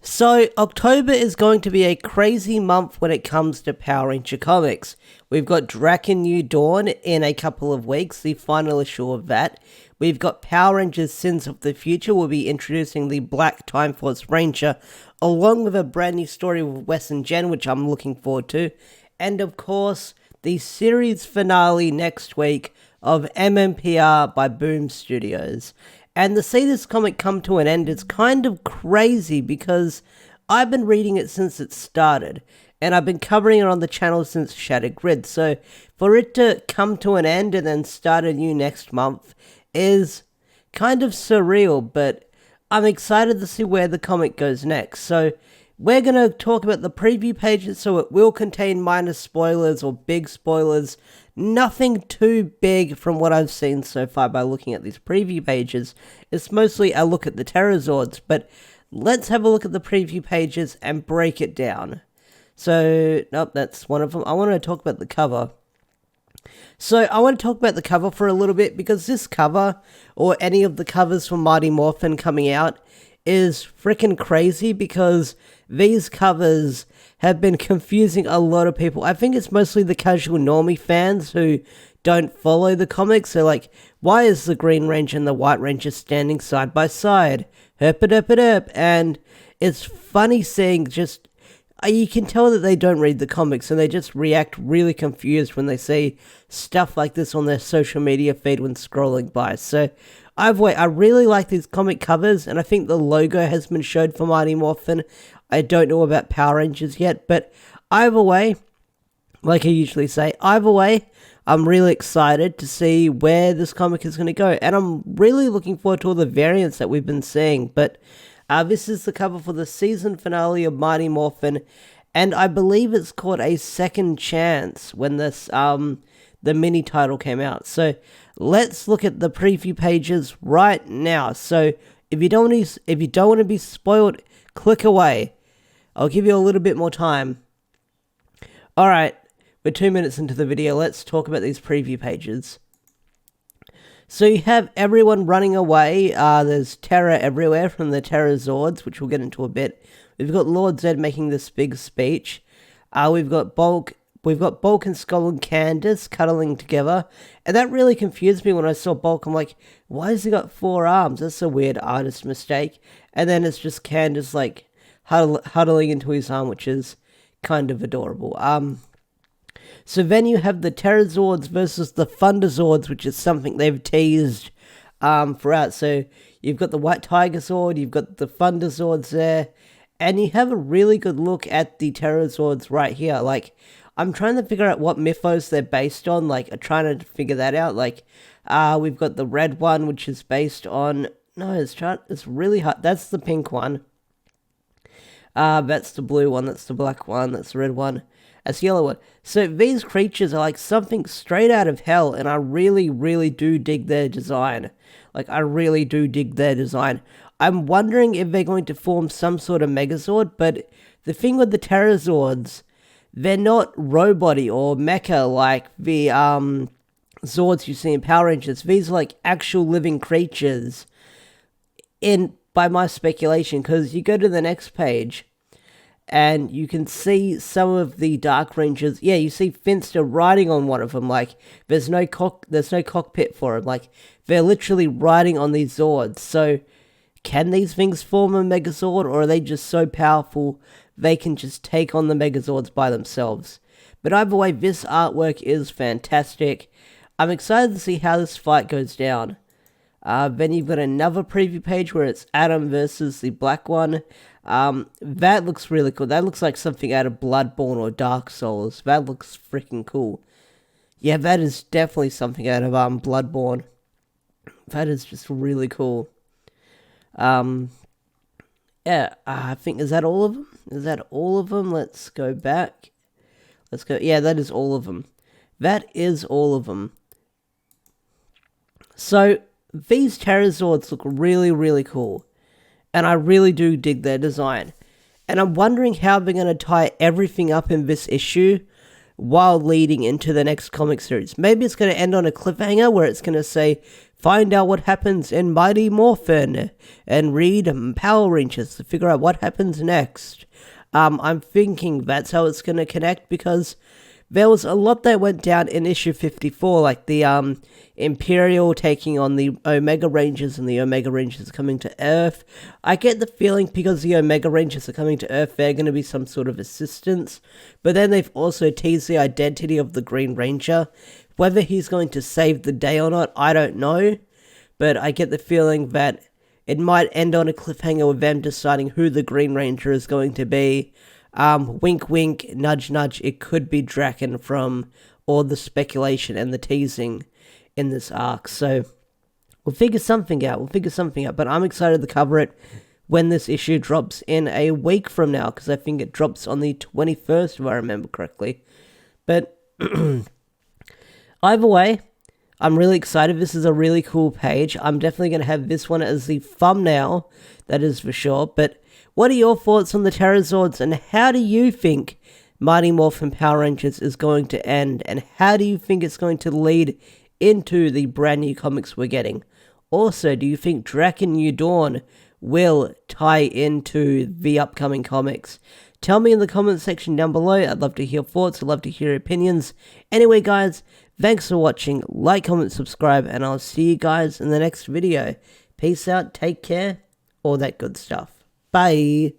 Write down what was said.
So, October is going to be a crazy month when it comes to Power Ranger comics. We've got Drakkon New Dawn in a couple of weeks, the final issue of that. We've got Power Rangers Sins of the Future. We'll be introducing the Black Time Force Ranger, along with a brand new story with Wes and Jen, which I'm looking forward to. And of course, the series finale next week of MMPR by Boom Studios. And to see this comic come to an end is kind of crazy because I've been reading it since it started, and I've been covering it on the channel since Shattered Grid, so for it to come to an end and then start anew next month is kind of surreal, but I'm excited to see where the comic goes next. So we're going to talk about the preview pages, so it will contain minor spoilers or big spoilers. Nothing too big from what I've seen so far by looking at these preview pages. It's mostly a look at the Terrazords, but let's have a look at the preview pages and break it down. So, nope, that's one of them. I want to talk about the cover. So, I want to talk about the cover for a little bit because this cover, or any of the covers from Mighty Morphin coming out, is freaking crazy because these covers have been confusing a lot of people. I think it's mostly the casual normie fans who don't follow the comics. They're like, why is the Green Ranger and the White Ranger standing side by side? Herp. And it's funny seeing just, you can tell that they don't read the comics and they just react really confused when they see stuff like this on their social media feed when scrolling by. So I really like these comic covers, and I think the logo has been showed for Mighty Morphin. I don't know about Power Rangers yet, but either way, like I usually say, I'm really excited to see where this comic is going to go, and I'm really looking forward to all the variants that we've been seeing. But this is the cover for the season finale of Mighty Morphin, and I believe it's called A Second Chance when this the mini title came out. So let's look at the preview pages right now. So if you don't want to be spoiled, click away. I'll give you a little bit more time. Alright, we're 2 minutes into the video. Let's talk about these preview pages. So you have everyone running away. There's terror everywhere from the Terrazords, which we'll get into a bit. We've got Lord Zed making this big speech. We've got Bulk and Skull and Candace cuddling together, and that really confused me when I saw Bulk. I'm like, why has he got 4 arms? That's a weird artist mistake. And then it's just Candace like huddling into his arm, which is kind of adorable. So then you have the Terrazords versus the Thunderzords, which is something they've teased throughout. So you've got the White Tiger Zord, you've got the Thunderzords there, and you have a really good look at the Terrazords right here. Like, I'm trying to figure out what mythos they're based on. Like, I'm trying to figure that out. Like, we've got the red one, which is based on... No, it's really hard. That's the pink one. That's the blue one. That's the black one. That's the red one. That's the yellow one. So these creatures are like something straight out of hell, and I really, really do dig their design. Like, I really do dig their design. I'm wondering if they're going to form some sort of Megazord, but the thing with the Terrazords, they're not robot-y or mecha like the Zords you see in Power Rangers. These are like actual living creatures, by my speculation, because you go to the next page and you can see some of the Dark Rangers. Yeah, you see Finster riding on one of them. Like, there's no cockpit for him. Like, they're literally riding on these Zords. So can these things form a Megazord, or are they just so powerful they can just take on the Megazords by themselves? But either way, this artwork is fantastic. I'm excited to see how this fight goes down. Then you've got another preview page where it's Adam versus the black one. That looks really cool. That looks like something out of Bloodborne or Dark Souls. That looks freaking cool. Yeah, that is definitely something out of Bloodborne. That is just really cool. Yeah, I think, is that all of them? Is that all of them? Let's go back. Let's go. Yeah, that is all of them. That is all of them. So, these Terrazords look really, really cool. And I really do dig their design. And I'm wondering how they're going to tie everything up in this issue while leading into the next comic series. Maybe it's going to end on a cliffhanger where it's going to say find out what happens in Mighty Morphin and read Power Rangers to figure out what happens next. I'm thinking that's how it's going to connect, because there was a lot that went down in issue 54, like the Imperial taking on the Omega Rangers and the Omega Rangers coming to Earth. I get the feeling because the Omega Rangers are coming to Earth, they're going to be some sort of assistance. But then they've also teased the identity of the Green Ranger. Whether he's going to save the day or not, I don't know. But I get the feeling that it might end on a cliffhanger with them deciding who the Green Ranger is going to be. Wink wink, nudge nudge, it could be Draken from all the speculation and the teasing in this arc. So we'll figure something out, but I'm excited to cover it when this issue drops in a week from now, because I think it drops on the 21st, if I remember correctly. But either way, I'm really excited. This is a really cool page. I'm definitely going to have this one as the thumbnail, that is for sure. But what are your thoughts on the Terrazords, and how do you think Mighty Morphin Power Rangers is going to end, and how do you think it's going to lead into the brand new comics we're getting? Also, do you think Draken New Dawn will tie into the upcoming comics? Tell me in the comment section down below. I'd love to hear thoughts. I'd love to hear opinions. Anyway, guys, thanks for watching. Like, comment, subscribe, and I'll see you guys in the next video. Peace out, take care, all that good stuff. Bye.